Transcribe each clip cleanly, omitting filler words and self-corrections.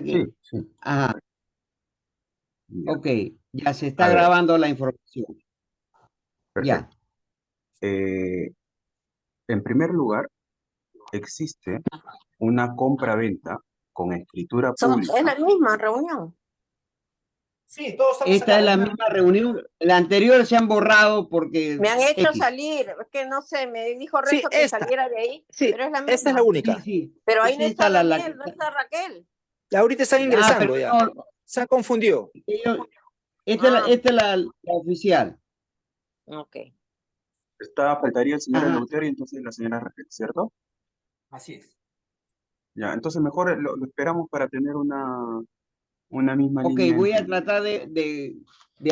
Sí, que... sí. Ajá, Ya. ok, ya se A está ver, grabando la información. Ya. perfecto. Eh, en primer lugar, existe una compra-venta con escritura Es pública. la misma reunión. Sí, todos estamos Esta acá. es la misma reunión. La anterior se han borrado porque Me han hecho X. salir, es que no sé, me dijo Sí, Renzo que esta. saliera de ahí, Sí, pero es la esta es la misma. única. Sí, sí. Pero ahí Es no esta está la Daniel, no está Raquel. Y ahorita están ingresando pero ya. no, Se ha confundido. esta es la oficial. Ok. Faltaría el señor Ajá. Eleuterio y entonces la señora Raquel, ¿cierto? Así es. Ya, entonces mejor lo esperamos para tener una misma Ok, línea voy a en... tratar de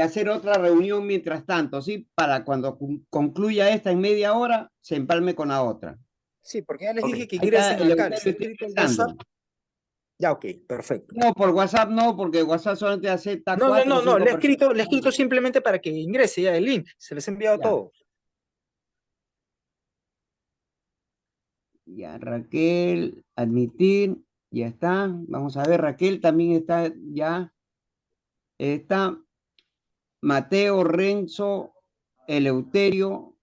hacer otra reunión mientras tanto, ¿sí? Para cuando concluya esta en media hora, se empalme con la otra. Sí, porque ya les Ok, dije que Ahí está ingresen el acá. Les he Eleuterio, está escrito en ingresando. WhatsApp. Ya, ok, perfecto. No, por WhatsApp no, porque WhatsApp solamente acepta No, 4 o 5 le he personas. escrito simplemente para que ingrese ya el link. Se les ha enviado Ya. todo. Ya, Raquel, admitir, ya está. Vamos a ver, Raquel también está, ya está. Mateo, Renzo, Eleuterio,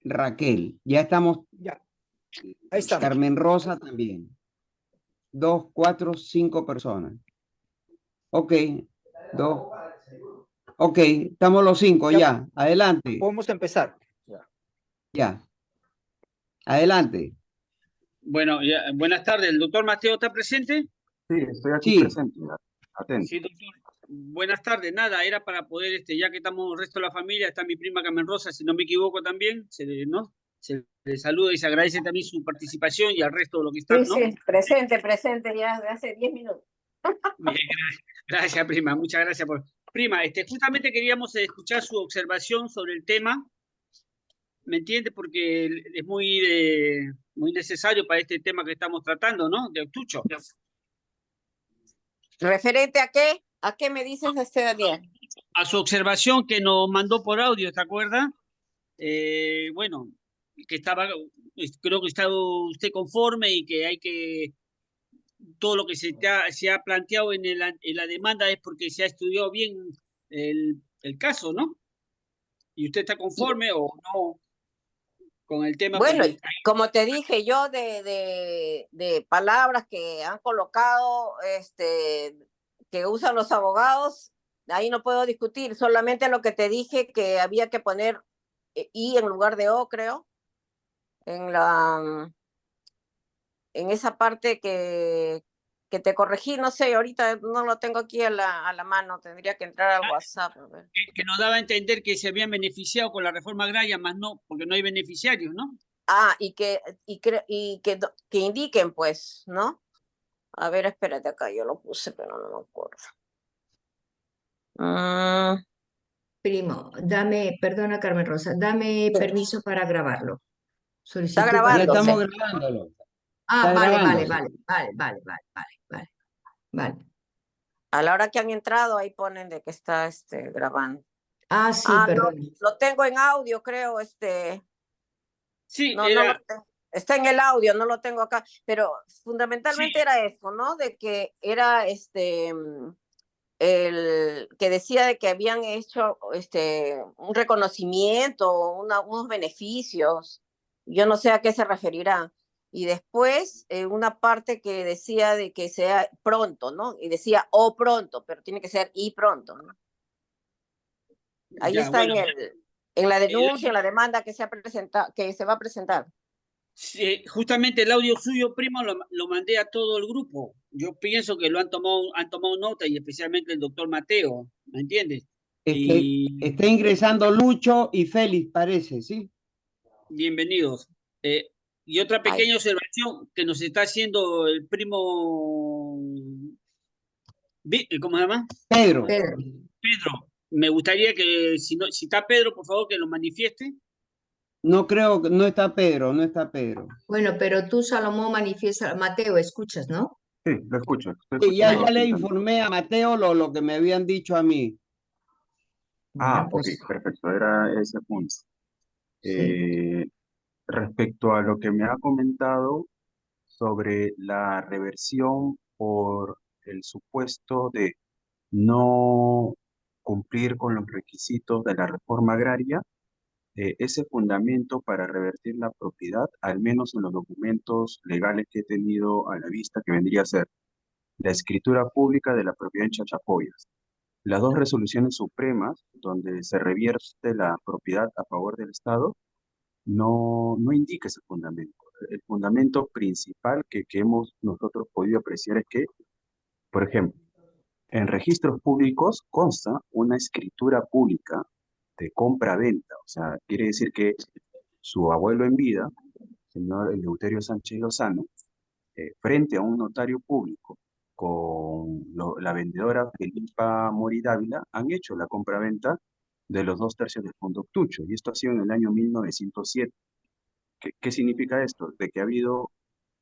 Raquel. Ya estamos. Ya, ahí estamos. Carmen Rosa también. 2, 4, 5 personas. Ok, 2. Ok, estamos los 5 Ya ya. Adelante, podemos empezar. Ya. ya. Adelante. Bueno, buenas tardes. ¿El doctor Mateo está presente? Sí, estoy aquí Sí. presente, atento. Sí, doctor. Buenas tardes. Nada, era para poder, ya que estamos el resto de la familia, está mi prima Carmen Rosa, si no me equivoco también, ¿no? Se le saluda y se agradece también su participación y al resto de lo que están, ¿no? Sí, presente ya de hace 10 minutos. Bien, gracias, prima. Muchas gracias por... Prima, justamente queríamos escuchar su observación sobre el tema, ¿me entiende? Porque es muy necesario para este tema que estamos tratando, ¿no? De Autucho. ¿Referente a qué? ¿A qué me dices, Daniel? A su observación que nos mandó por audio, ¿te acuerda? Bueno, que estaba, creo que está usted conforme y que hay que, todo lo que se ha planteado en la demanda es porque se ha estudiado bien el caso, ¿no? ¿Y usted está conforme o no con el tema? Bueno, Porque... como te dije yo, de palabras que han colocado, que usan los abogados, ahí no puedo discutir, solamente lo que te dije que había que poner I en lugar de O, creo, en esa parte que te corregí, no sé, ahorita no lo tengo aquí a la mano, tendría que entrar al WhatsApp. A ver. Que nos daba a entender que se habían beneficiado con la reforma agraria, más no, porque no hay beneficiarios, ¿no? Ah, que indiquen, pues, ¿no? A ver, espérate acá, yo lo puse, pero no me acuerdo. Primo, perdona Carmen Rosa, dame permiso para grabarlo. Está Solicitud para... Ya grabándose. estamos grabándolo. Ah, Está vale, grabándose. vale. A la hora que han entrado, ahí ponen de que está grabando. Ah, sí, No, perdón. lo tengo en audio, creo, Sí, no lo tengo. Está en el audio, no lo tengo acá, pero fundamentalmente era eso, ¿no? De que era el que decía de que habían hecho un reconocimiento, unos beneficios, yo no sé a qué se referirá. Y después una parte que decía de que sea pronto, ¿no? Y decía o pronto, pero tiene que ser y pronto, ¿no? Ahí ya, está bueno, en la denuncia, en la demanda que se va a presentar. sí, justamente el audio suyo, primo, lo mandé a todo el grupo. Yo pienso que lo han tomado nota y especialmente el doctor Mateo, ¿me entiendes? Está ingresando Lucho y Félix, parece, ¿sí? Bienvenidos. Y otra pequeña observación que nos está haciendo el primo, ¿cómo se llama? Pedro. Pedro. Me gustaría que, si está Pedro, por favor, que lo manifieste. No creo que no está Pedro, no está Pedro. Bueno, pero tú, Salomón, manifiesta, Mateo, escuchas, ¿no? Sí, lo escucho. Estoy Sí, ya escuchando le atentamente. informé a Mateo lo que me habían dicho a mí. Ah, Bueno, ok, pues perfecto, era ese punto. sí. Respecto a lo que me ha comentado sobre la reversión por el supuesto de no cumplir con los requisitos de la reforma agraria, ese fundamento para revertir la propiedad, al menos en los documentos legales que he tenido a la vista, que vendría a ser la escritura pública de la propiedad en Chachapoyas, las dos resoluciones supremas donde se revierte la propiedad a favor del Estado, no indica ese fundamento. El fundamento principal que hemos nosotros podido apreciar es que, por ejemplo, en registros públicos consta una escritura pública de compra-venta. O sea, quiere decir que su abuelo en vida, señor Eleuterio Sánchez Lozano, frente a un notario público con la vendedora Felipa Mori Dávila, han hecho la compra-venta de los 2/3 del Fondo Octucho. Y esto ha sido en el año 1907. ¿Qué significa esto? De que ha habido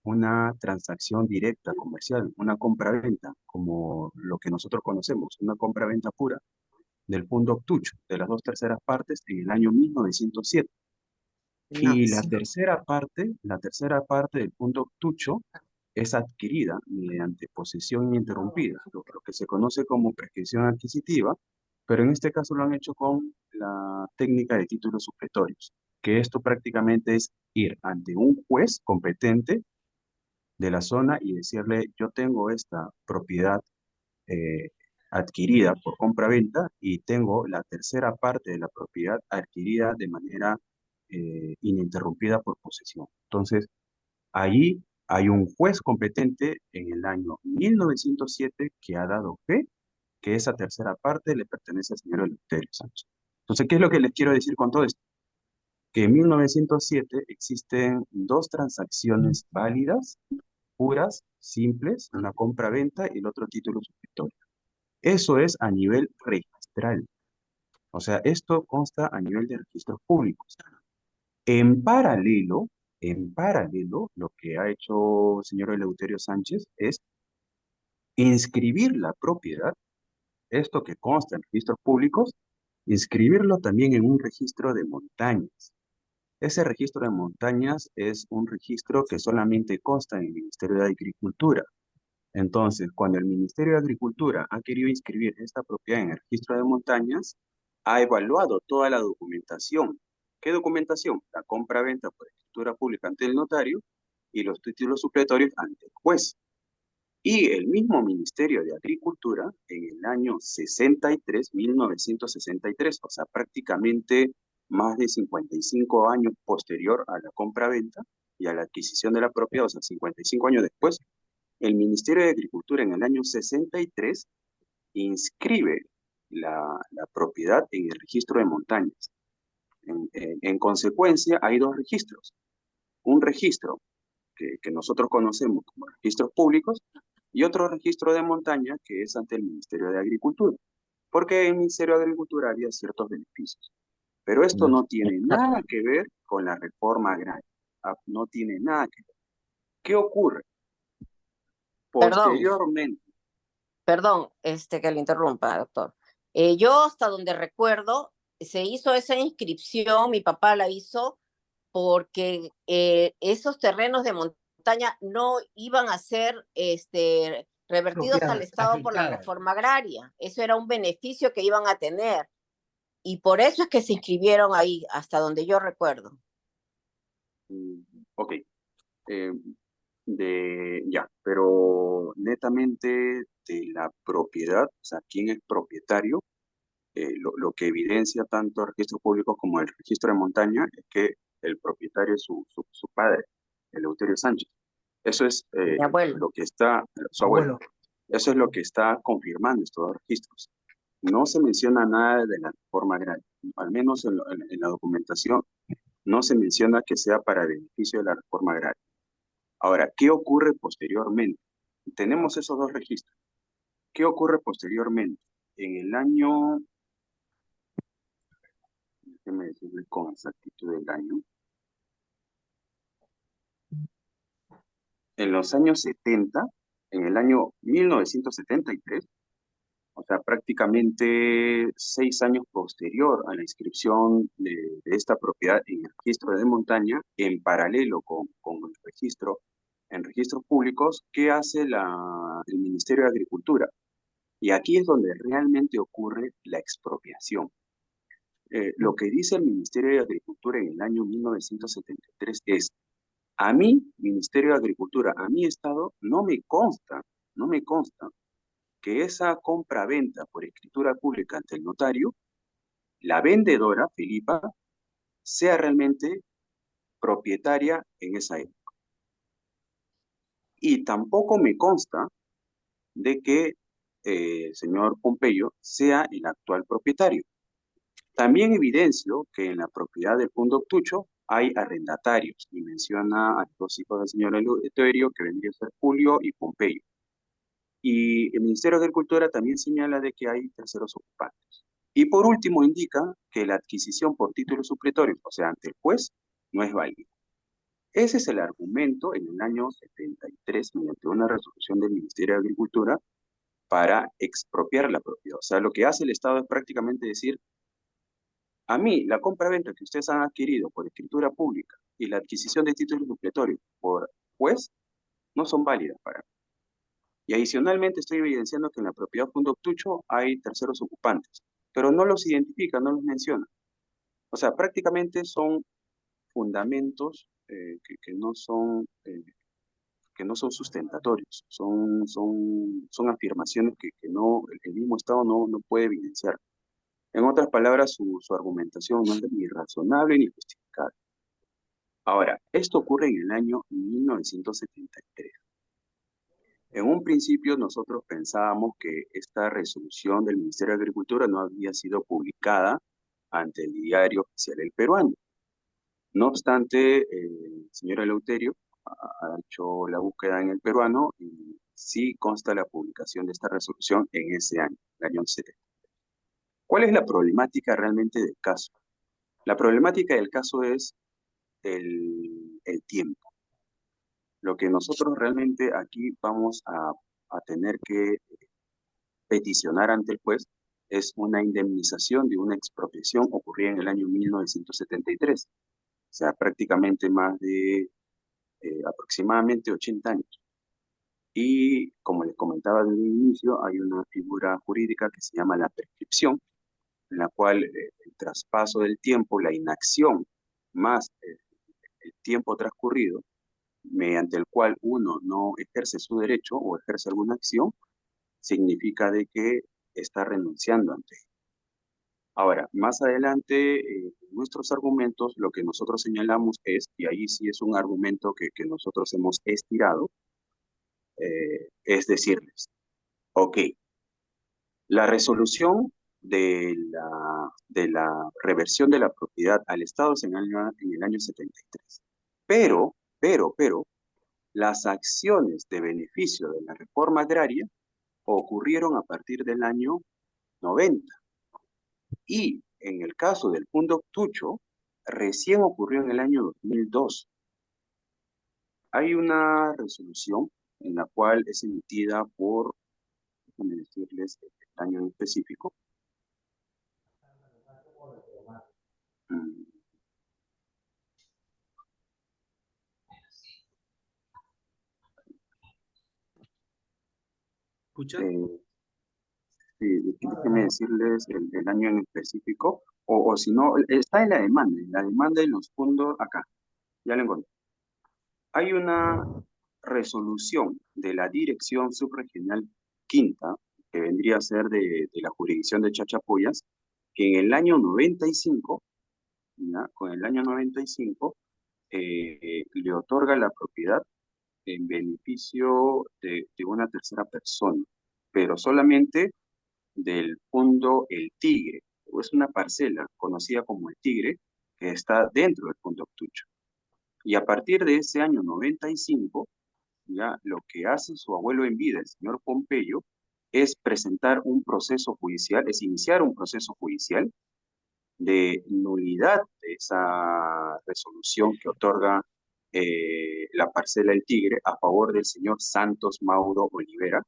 una transacción directa comercial, una compra-venta, como lo que nosotros conocemos, una compra-venta pura del Fondo Octucho, de las 2/3 partes en el año 1907. No, Y sí. la tercera parte del Fondo Octucho es adquirida mediante posesión ininterrumpida, lo que se conoce como prescripción adquisitiva, pero en este caso lo han hecho con la técnica de títulos supletorios, que esto prácticamente es ir ante un juez competente de la zona y decirle, yo tengo esta propiedad eh, adquirida por compra-venta y tengo la tercera parte de la propiedad adquirida de manera ininterrumpida por posesión. Entonces, allí hay un juez competente en el año 1907 que ha dado fe que esa tercera parte le pertenece al señor Eleuterio Sánchez. Entonces, ¿qué es lo que les quiero decir con todo esto? Que en 1907 existen dos transacciones válidas, puras, simples, una compra-venta y el otro título supletorio. Eso es a nivel registral. O sea, esto consta a nivel de registros públicos. En paralelo, lo que ha hecho el señor Eleuterio Sánchez es inscribir la propiedad, esto que consta en registros públicos, inscribirlo también en un registro de montañas. Ese registro de montañas es un registro que solamente consta en el Ministerio de Agricultura. Entonces, cuando el Ministerio de Agricultura ha querido inscribir esta propiedad en el registro de montañas, ha evaluado toda la documentación. ¿Qué documentación? La compra-venta por escritura pública ante el notario y los títulos supletorios ante el juez. Y el mismo Ministerio de Agricultura, en el año 63, 1963, o sea, prácticamente más de 55 años posterior a la compra-venta y a la adquisición de la propiedad, o sea, 55 años después, el Ministerio de Agricultura en el año 63 inscribe la propiedad en el registro de montañas. En consecuencia, hay dos registros. Un registro que nosotros conocemos como registros públicos y otro registro de montaña que es ante el Ministerio de Agricultura. Porque en el Ministerio de Agricultura había ciertos beneficios. Pero esto no tiene nada que ver con la reforma agraria. No tiene nada que ver. ¿Qué ocurre? Perdón, Posteriormente, perdón, que le interrumpa, doctor. Yo hasta donde recuerdo, se hizo esa inscripción, mi papá la hizo porque esos terrenos de montaña no iban a ser revertidos al Estado por la afectadas. reforma agraria. Eso era un beneficio que iban a tener. Y por eso es que se inscribieron ahí, hasta donde yo recuerdo. ok, ya, pero netamente de la propiedad, o sea, quién es propietario, lo que evidencia tanto el registro público como el registro de montaña es que el propietario es su padre, Eleuterio Sánchez. Eso es Mi abuelo. lo que está, su abuelo. Eso es lo que está confirmando estos dos registros. No se menciona nada de la reforma agraria, al menos en la documentación, no se menciona que sea para beneficio de la reforma agraria. Ahora, ¿qué ocurre posteriormente? Tenemos esos dos registros. ¿Qué ocurre posteriormente? En el año, déjeme decirle con exactitud el año, en los años 70, en el año 1973, o sea, prácticamente 6 años posterior a la inscripción de esta propiedad en el registro de montaña, en paralelo con el registro en registros públicos, ¿qué hace el Ministerio de Agricultura? Y aquí es donde realmente ocurre la expropiación. Lo que dice el Ministerio de Agricultura en el año 1973 es: a mí, Ministerio de Agricultura, a mi Estado, no me consta que esa compra-venta por escritura pública ante el notario, la vendedora, Filipa, sea realmente propietaria en esa época. Y tampoco me consta de que el señor Pompeyo sea el actual propietario. También evidencio que en la propiedad del Fundo Tucho hay arrendatarios, y menciona a los dos hijos del señor Eleuterio, que vendría a ser Julio y Pompeyo. Y el Ministerio de Agricultura también señala de que hay terceros ocupantes. Y por último indica que la adquisición por título supletorio, o sea, ante el juez, no es válida. Ese es el argumento en el año 73, mediante una resolución del Ministerio de Agricultura, para expropiar la propiedad. O sea, lo que hace el Estado es prácticamente decir: a mí, la compra-venta que ustedes han adquirido por escritura pública y la adquisición de títulos supletorios por juez no son válidas para mí. Y adicionalmente estoy evidenciando que en la propiedad Fundo Tucho hay terceros ocupantes, pero no los identifica, no los menciona. O sea, prácticamente son fundamentos que no son sustentatorios, son afirmaciones que no, el mismo Estado no puede evidenciar. En otras palabras, su argumentación no es ni razonable ni justificable. Ahora, esto ocurre en el año 1973. En un principio nosotros pensábamos que esta resolución del Ministerio de Agricultura no había sido publicada ante el diario oficial El Peruano. No obstante, el señor Eleuterio ha hecho la búsqueda en El Peruano y sí consta la publicación de esta resolución en ese año, el año 70. ¿Cuál es la problemática realmente del caso? La problemática del caso es el tiempo. Lo que nosotros realmente aquí vamos a tener que peticionar ante el juez es una indemnización de una expropiación ocurrida en el año 1973. O sea, prácticamente más de aproximadamente 80 años. Y como les comentaba desde el inicio, hay una figura jurídica que se llama la prescripción, en la cual el traspaso del tiempo, la inacción, más el tiempo transcurrido, mediante el cual uno no ejerce su derecho o ejerce alguna acción, significa de que está renunciando ante él. Ahora, más adelante, nuestros argumentos, lo que nosotros señalamos es, y ahí sí es un argumento que nosotros hemos estirado, es decirles: ok, la resolución de la reversión de la propiedad al Estado es en el año 73. Pero, las acciones de beneficio de la reforma agraria ocurrieron a partir del año 90. Y en el caso del Fundo Tucho, recién ocurrió en el año 2002. Hay una resolución en la cual es emitida por, déjenme decirles el año en específico. ¿Escucha? Sí, déjenme decirles el año en específico, o si no, está en la demanda en los fondos acá, ya lo encontré. Hay una resolución de la Dirección Subregional Quinta, que vendría a ser de la jurisdicción de Chachapoyas, que en el año 95, ¿ya? Con el año 95, le otorga la propiedad en beneficio de una tercera persona, pero solamente del fondo El Tigre, o es una parcela conocida como El Tigre, que está dentro del fondo Tucho. Y a partir de ese año 95, ya lo que hace su abuelo en vida, el señor Pompeyo, es presentar un proceso judicial, es iniciar un proceso judicial de nulidad de esa resolución que otorga la parcela El Tigre a favor del señor Santos Mauro Olivera.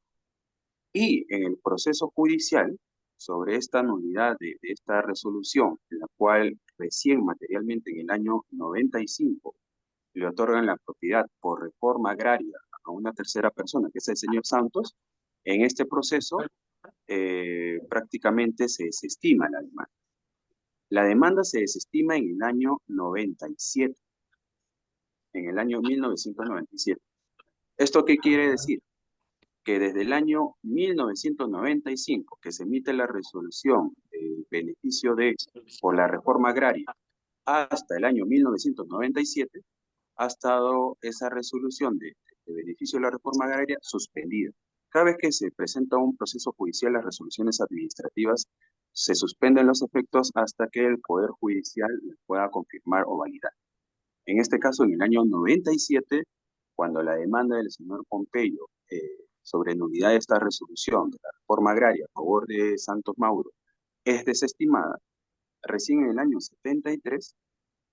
Y en el proceso judicial, sobre esta nulidad de esta resolución, en la cual recién materialmente en el año 95 le otorgan la propiedad por reforma agraria a una tercera persona, que es el señor Santos, en este proceso prácticamente se desestima la demanda. La demanda se desestima en el año 97, en el año 1997. ¿Esto qué quiere decir? Que desde el año 1995, que se emite la resolución de beneficio por la reforma agraria, hasta el año 1997, ha estado esa resolución de beneficio de la reforma agraria suspendida. Cada vez que se presenta un proceso judicial, las resoluciones administrativas se suspenden los efectos hasta que el Poder Judicial las pueda confirmar o validar. En este caso, en el año 97, cuando la demanda del señor Pompeyo sobre nulidad de esta resolución de la reforma agraria a favor de Santos Mauro es desestimada, recién en el año 73,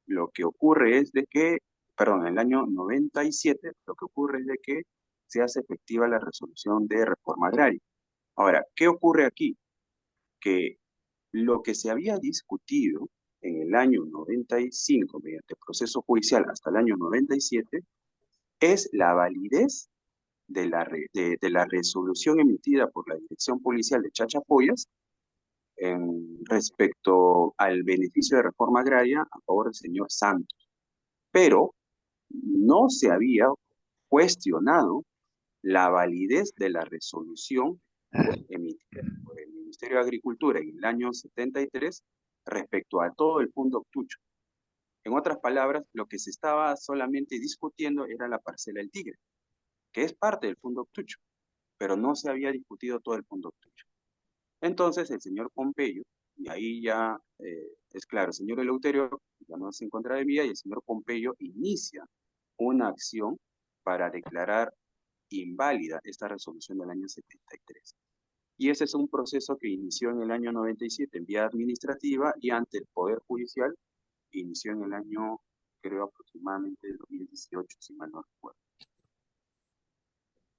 lo que ocurre es de que, perdón, en el año 97, lo que ocurre es de que se hace efectiva la resolución de reforma agraria. Ahora, ¿qué ocurre aquí? Que lo que se había discutido en el año 95 mediante proceso judicial hasta el año 97 es la validez de la resolución emitida por la Dirección Policial de Chachapoyas respecto al beneficio de reforma agraria a favor del señor Santos. Pero no se había cuestionado la validez de la resolución emitida por el Ministerio de Agricultura en el año 73 respecto a todo el Fundo Octucho. En otras palabras, lo que se estaba solamente discutiendo era la parcela del Tigre, que es parte del Fundo Octucho, pero no se había discutido todo el Fundo Octucho. Entonces el señor Pompeyo, y ahí ya es claro, el señor Eleuterio ya no se encuentra de vía y el señor Pompeyo inicia una acción para declarar inválida esta resolución del año 73. Y ese es un proceso que inició en el año 97 en vía administrativa y ante el Poder Judicial inició en el año, creo, aproximadamente 2018, si mal no recuerdo.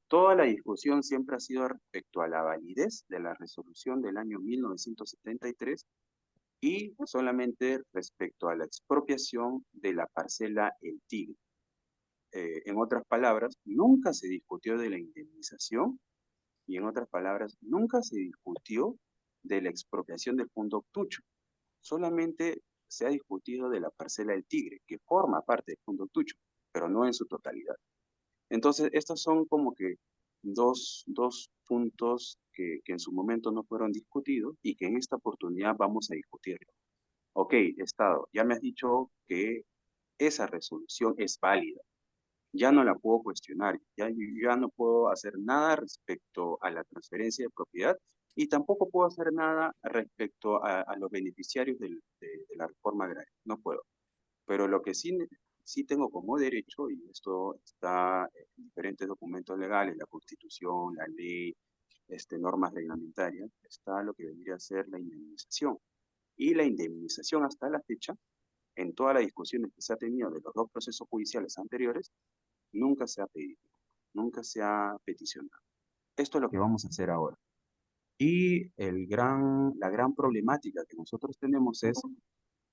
Toda la discusión siempre ha sido respecto a la validez de la resolución del año 1973 y solamente respecto a la expropiación de la parcela El Tigre. En otras palabras, nunca se discutió de la indemnización y en otras palabras, nunca se discutió de la expropiación del Fundo Octucho. Solamente se ha discutido de la parcela del Tigre, que forma parte del Fundo Octucho, pero no en su totalidad. Entonces, estos son como que dos puntos que en su momento no fueron discutidos y que en esta oportunidad vamos a discutirlo. Ok, Estado, ya me has dicho que esa resolución es válida. Ya no la puedo cuestionar, ya no puedo hacer nada respecto a la transferencia de propiedad y tampoco puedo hacer nada respecto a los beneficiarios de la reforma agraria, no puedo. Pero lo que sí tengo como derecho, y esto está en diferentes documentos legales, la Constitución, la ley, normas reglamentarias, está lo que vendría a ser la indemnización. Y la indemnización hasta la fecha, en todas las discusiones que se ha tenido de los dos procesos judiciales anteriores, nunca se ha pedido, nunca se ha peticionado. Esto es lo que vamos a hacer ahora. Y la gran problemática que nosotros tenemos es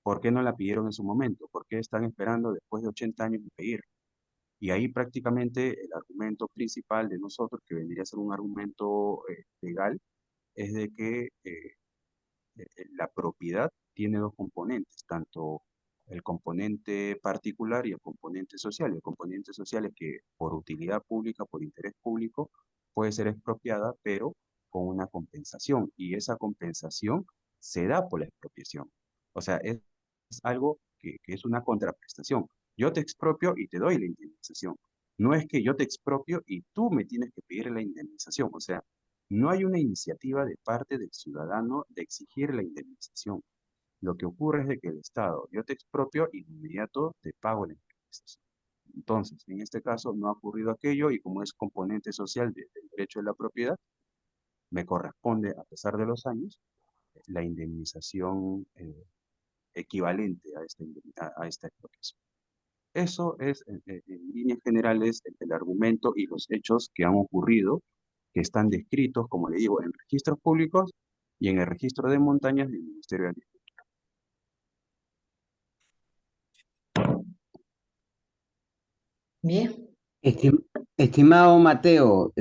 ¿por qué no la pidieron en su momento? ¿Por qué están esperando después de 80 años de pedirla? Y ahí prácticamente el argumento principal de nosotros, que vendría a ser un argumento legal, es de que la propiedad tiene dos componentes, tanto el componente particular y el componente social. El componente social es que por utilidad pública, por interés público, puede ser expropiada, pero con una compensación. Y esa compensación se da por la expropiación. O sea, es algo que es una contraprestación. Yo te expropio y te doy la indemnización. No es que yo te expropio y tú me tienes que pedir la indemnización. O sea, no hay una iniciativa de parte del ciudadano de exigir la indemnización. Lo que ocurre es de que el Estado, yo te expropio y de inmediato te pago la indemnización. Entonces, en este caso no ha ocurrido aquello y como es componente social del derecho de la propiedad, me corresponde, a pesar de los años, la indemnización equivalente a esta expropiación. Eso es, en líneas generales, el argumento y los hechos que han ocurrido, que están descritos, como le digo, en registros públicos y en el registro de montañas del Ministerio de Agricultura. Bien. Estimado Mateo,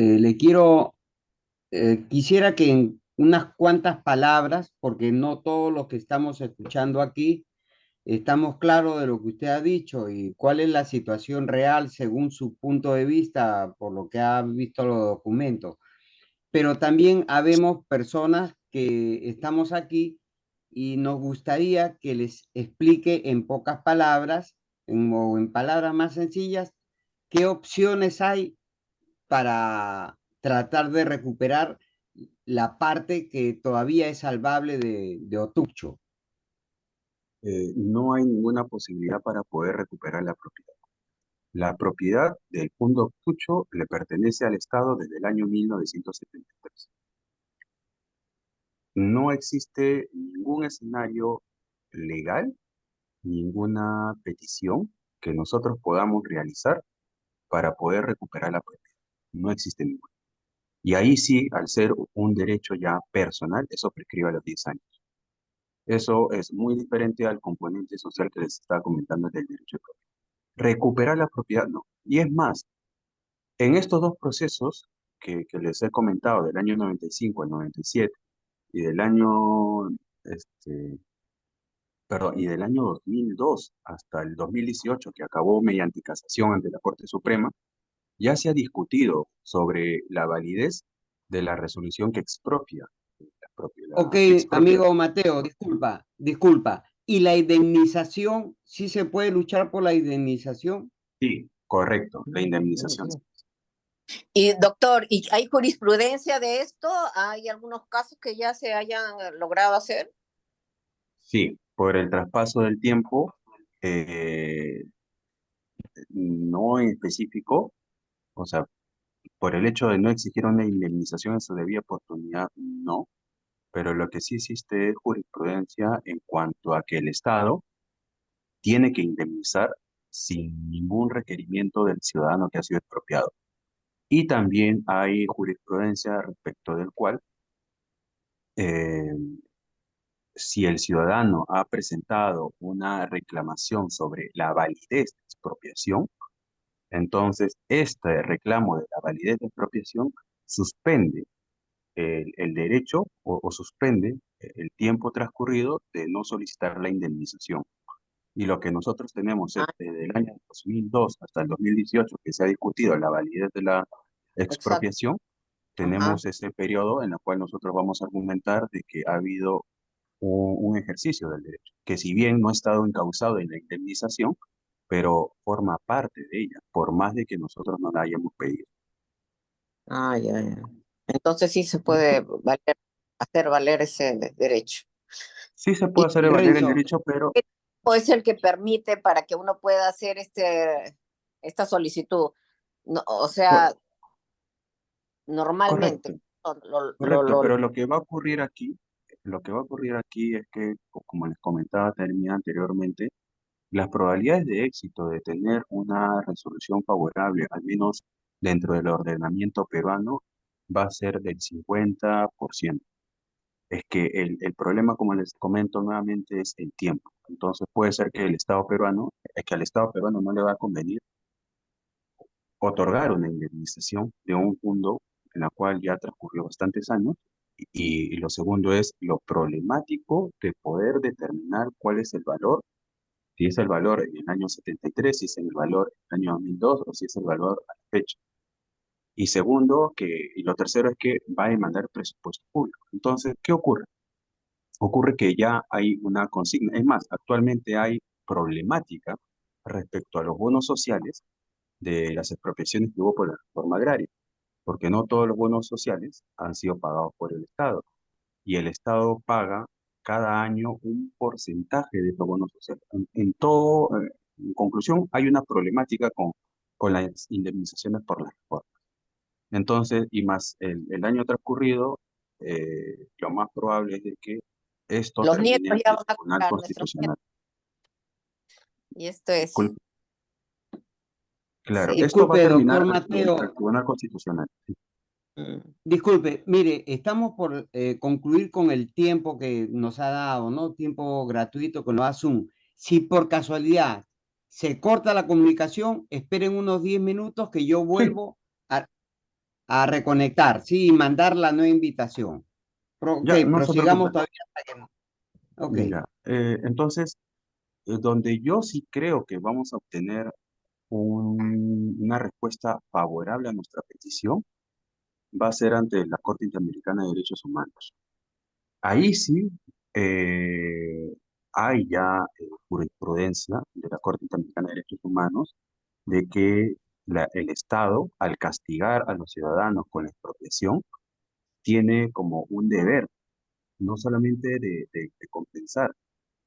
quisiera que en unas cuantas palabras, porque no todos los que estamos escuchando aquí estamos claros de lo que usted ha dicho y cuál es la situación real según su punto de vista, por lo que ha visto los documentos. Pero también habemos personas que estamos aquí y nos gustaría que les explique en pocas palabras o en palabras más sencillas qué opciones hay para tratar de recuperar la parte que todavía es salvable de Otucho. No hay ninguna posibilidad para poder recuperar la propiedad. La propiedad del Fundo Cucho le pertenece al Estado desde el año 1973. No existe ningún escenario legal, ninguna petición que nosotros podamos realizar para poder recuperar la propiedad. No existe ninguna. Y ahí sí, al ser un derecho ya personal, eso prescribe a los 10 años. Eso es muy diferente al componente social que les estaba comentando del derecho de propiedad. Recuperar la propiedad, no. Y es más, en estos dos procesos que les he comentado, del año 95 al 97 y del año, perdón, y del año 2002 hasta el 2018, que acabó mediante casación ante la Corte Suprema, ya se ha discutido sobre la validez de la resolución que expropia Ok, la expropia. amigo Mateo, disculpa. ¿Y la indemnización? ¿Sí se puede luchar por la indemnización? Sí, correcto, la indemnización. Y doctor, ¿y hay jurisprudencia de esto? ¿Hay algunos casos que ya se hayan logrado hacer? Sí, por el traspaso del tiempo, eh, no en específico, o sea, por el hecho de no exigir una indemnización en su debida oportunidad, no, pero lo que sí existe es jurisprudencia en cuanto a que el Estado tiene que indemnizar sin ningún requerimiento del ciudadano que ha sido expropiado. Y también hay jurisprudencia respecto del cual, eh, si el ciudadano ha presentado una reclamación sobre la validez de expropiación, entonces este reclamo de la validez de expropiación suspende el derecho o suspende el tiempo transcurrido de no solicitar la indemnización. Y lo que nosotros tenemos es Ah, desde el año 2002 hasta el 2018, que se ha discutido la validez de la exacto. expropiación, Ajá. tenemos ese periodo en el cual nosotros vamos a argumentar de que ha habido un ejercicio del derecho, que si bien no ha estado encausado en la indemnización, pero forma parte de ella, por más de que nosotros no la hayamos pedido. Ah, ya, ya. Entonces sí se puede hacer valer ese derecho. Sí se Y puede hacer valer el Renzo, derecho, pero ¿Qué tiempo es el que permite para que uno pueda hacer esta solicitud? No, o co- sea, normalmente. correcto, Lo, correcto, lo, pero lo que va a ocurrir aquí es que, como les comentaba también anteriormente, las probabilidades de éxito de tener una resolución favorable, al menos dentro del ordenamiento peruano, va a ser del 50%. Es que el problema, como les comento nuevamente, es el tiempo. Entonces puede ser que al Estado peruano no le va a convenir otorgar una indemnización de un fondo en la cual ya transcurrió bastantes años. Y lo segundo es lo problemático de poder determinar cuál es el valor, si es el valor en el año 73, si es el valor en el año 2002 o si es el valor a la fecha. Y segundo, y lo tercero es que va a demandar presupuesto público. Entonces, ¿qué ocurre? Ocurre que ya hay una consigna. Es más, actualmente hay problemática respecto a los bonos sociales de las expropiaciones que hubo por la reforma agraria, porque no todos los bonos sociales han sido pagados por el Estado y el Estado paga cada año un porcentaje de estos bonos sociales. En conclusión, hay una problemática con las indemnizaciones por las reformas. Entonces, y más el año transcurrido, lo más probable es de que esto los termine nietos ante ya el van a Tribunal cobrar nuestros Constitucional. nietos. Y esto es, Disculpe, claro, sí. esto va a disculpe, terminar doctor al Mateo, Tribunal Constitucional. Sí. disculpe, mire, estamos por concluir con el tiempo que nos ha dado, ¿no? Tiempo gratuito que nos da Zoom. Si por casualidad se corta la comunicación, esperen unos 10 minutos que yo Sí, vuelvo a reconectar, sí, y mandar la nueva invitación. Ok, ya, no se prosigamos preocupe. todavía hasta que... Ok, Mira, entonces, donde yo sí creo que vamos a obtener una respuesta favorable a nuestra petición va a ser ante la Corte Interamericana de Derechos Humanos. Ahí sí hay ya jurisprudencia de la Corte Interamericana de Derechos Humanos de que el Estado, al castigar a los ciudadanos con la expropiación, tiene como un deber, no solamente de compensar,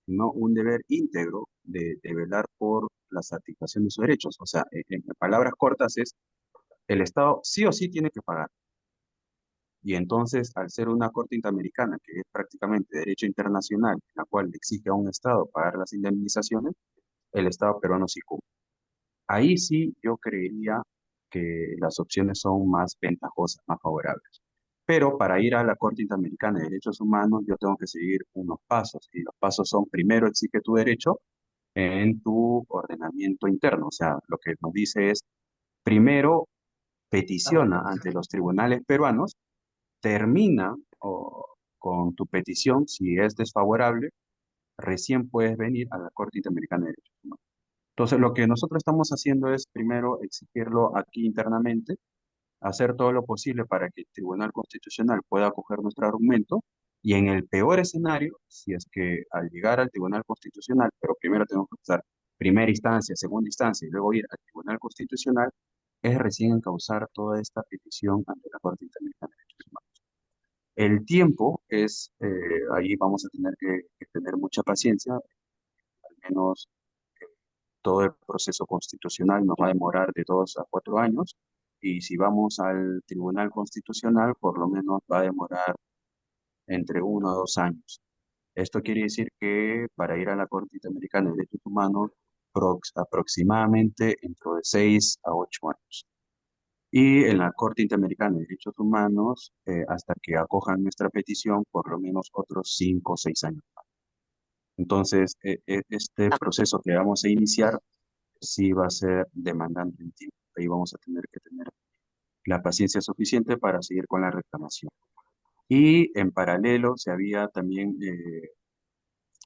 sino un deber íntegro de velar por la satisfacción de sus derechos. O sea, en palabras cortas es, el Estado sí o sí tiene que pagar. Y entonces, al ser una Corte Interamericana, que es prácticamente derecho internacional, la cual le exige a un Estado pagar las indemnizaciones, el Estado peruano sí cumple. Ahí sí yo creería que las opciones son más ventajosas, más favorables. Pero para ir a la Corte Interamericana de Derechos Humanos, yo tengo que seguir unos pasos. Y los pasos son, primero, exige tu derecho en tu ordenamiento interno. O sea, lo que nos dice es, primero, peticiona ante los tribunales peruanos, termina con tu petición, si es desfavorable, recién puedes venir a la Corte Interamericana de Derechos Humanos. Entonces, lo que nosotros estamos haciendo es primero exigirlo aquí internamente, hacer todo lo posible para que el Tribunal Constitucional pueda acoger nuestro argumento y en el peor escenario, si es que al llegar al Tribunal Constitucional, pero primero tenemos que pasar primera instancia, segunda instancia y luego ir al Tribunal Constitucional, es recién encauzar toda esta petición ante la Corte Interamericana de Derechos Humanos. El tiempo es, ahí vamos a tener que tener mucha paciencia, al menos todo el proceso constitucional nos va a demorar de 2 a 4 años y si vamos al Tribunal Constitucional, por lo menos va a demorar entre 1 a 2 años. Esto quiere decir que para ir a la Corte Interamericana de Derechos Humanos, aproximadamente entre de 6 a 8 años. Y en la Corte Interamericana de Derechos Humanos, hasta que acojan nuestra petición, por lo menos otros 5 o 6 años más. Entonces, este proceso que vamos a iniciar sí va a ser demandante en tiempo. Ahí vamos a tener que tener la paciencia suficiente para seguir con la reclamación. Y en paralelo se había también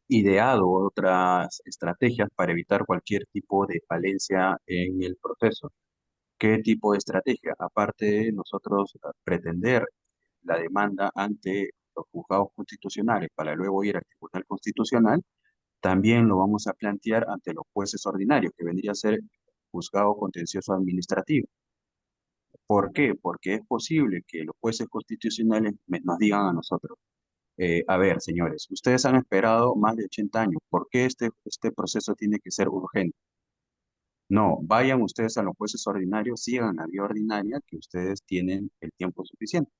ideado otras estrategias para evitar cualquier tipo de falencia en el proceso. ¿Qué tipo de estrategia? Aparte de nosotros pretender la demanda ante los juzgados constitucionales para luego ir al Tribunal Constitucional, también lo vamos a plantear ante los jueces ordinarios, que vendría a ser juzgado contencioso administrativo. ¿Por qué? Porque es posible que los jueces constitucionales nos digan a nosotros, a ver, señores, ustedes han esperado más de 80 años, ¿por qué este proceso tiene que ser urgente? No, vayan ustedes a los jueces ordinarios, sigan la vía ordinaria, que ustedes tienen el tiempo suficiente.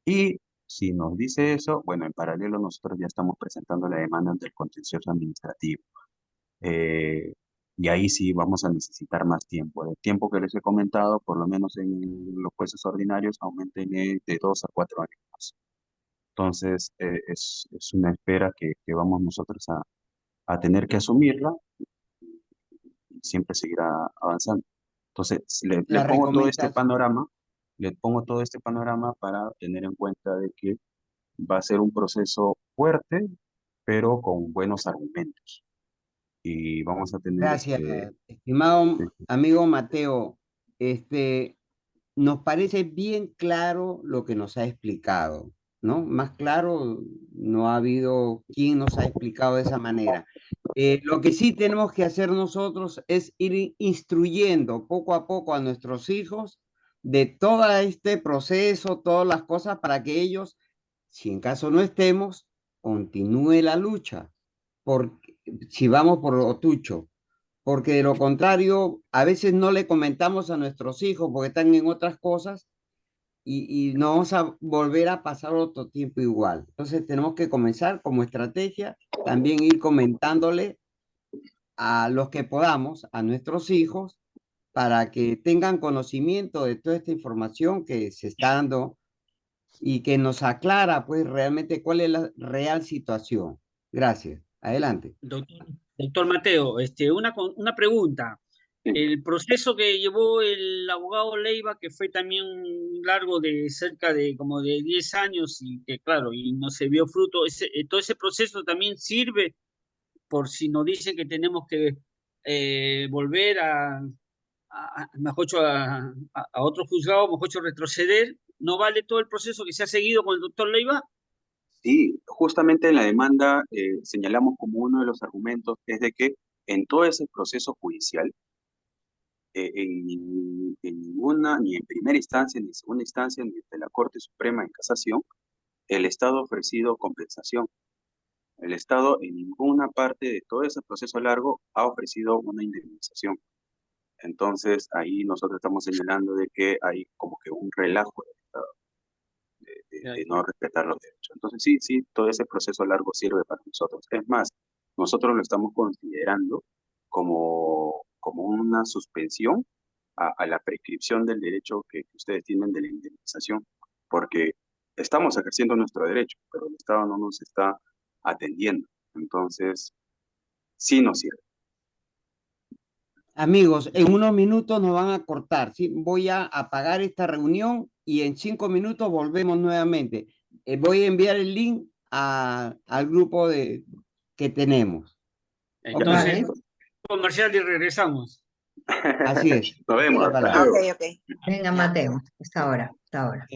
Y si nos dice eso, bueno, en paralelo nosotros ya estamos presentando la demanda ante el contencioso administrativo. Eh, y ahí sí vamos a necesitar más tiempo. El tiempo que les he comentado, por lo menos en los jueces ordinarios, aumenten de 2 a 4 años más. Entonces, es una espera que vamos nosotros a tener que asumirla y siempre seguirá avanzando. Entonces, le la pongo todo este recomendación. panorama, le pongo todo este panorama para tener en cuenta de que va a ser un proceso fuerte, pero con buenos argumentos. Y vamos a tener Gracias, estimado sí, amigo Mateo. Este, nos parece bien claro lo que nos ha explicado, ¿no? Más claro, no ha habido quien nos ha explicado de esa manera. Lo que sí tenemos que hacer nosotros es ir instruyendo poco a poco a nuestros hijos de todo este proceso, todas las cosas para que ellos, si en caso no estemos, continúe la lucha. Porque, si vamos por lo tucho, porque de lo contrario, a veces no le comentamos a nuestros hijos porque están en otras cosas y no vamos a volver a pasar otro tiempo igual. Entonces tenemos que comenzar como estrategia, también ir comentándole a los que podamos, a nuestros hijos, para que tengan conocimiento de toda esta información que se está dando y que nos aclara pues realmente cuál es la real situación. Gracias. Adelante. Doctor Mateo, una pregunta. Sí. El proceso que llevó el abogado Leiva, que fue también largo de cerca de como de 10 años y que claro, y no se vio fruto, todo ese proceso también sirve por si nos dicen que tenemos que volver mejor dicho, a otro juzgado, mejor dicho, retroceder. ¿No vale todo el proceso que se ha seguido con el doctor Leiva? Sí, justamente en la demanda señalamos como uno de los argumentos es de que en todo ese proceso judicial, en ninguna, ni en primera instancia, ni en segunda instancia, ni de la Corte Suprema en Casación, el Estado ha ofrecido compensación. El Estado en ninguna parte de todo ese proceso largo ha ofrecido una indemnización. Entonces ahí nosotros estamos señalando de que hay como que un relajo del Estado de no respetar los derechos. Entonces sí, todo ese proceso largo sirve para nosotros. Es más, nosotros lo estamos considerando como una suspensión a la prescripción del derecho que ustedes tienen de la indemnización, porque estamos ejerciendo nuestro derecho, pero el Estado no nos está atendiendo. Entonces, sí nos sirve. Amigos, en unos minutos nos van a cortar, ¿sí? Voy a apagar esta reunión y en 5 minutos volvemos nuevamente. Voy a enviar el link al grupo que tenemos. Entonces, Vale. comercial y regresamos. Así es. Nos vemos. La Hasta palabra. luego. Ok, ok. Venga, Ya. Mateo, hasta ahora, hasta ahora.